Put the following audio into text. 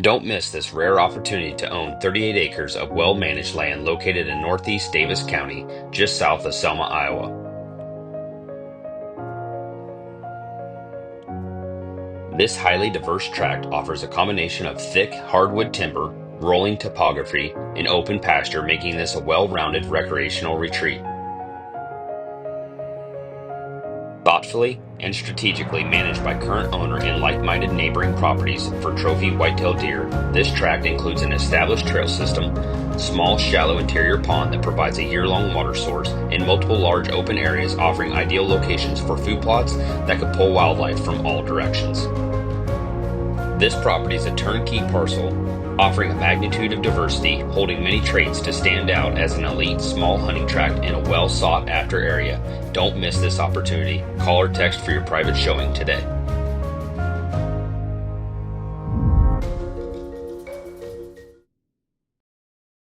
Don't miss this rare opportunity to own 38 acres of well-managed land located in northeast Davis County, just south of Selma, Iowa. This highly diverse tract offers a combination of thick hardwood timber, rolling topography, and open pasture, making this a well-rounded recreational retreat. Thoughtfully and strategically managed by current owner and like-minded neighboring properties for trophy whitetail deer, this tract includes an established trail system, small shallow interior pond that provides a year-long water source, and multiple large open areas offering ideal locations for food plots that could pull wildlife from all directions. This property is a turnkey parcel, offering a magnitude of diversity, holding many traits to stand out as an elite small hunting tract in a well sought after area. Don't miss this opportunity. Call or text for your private showing today.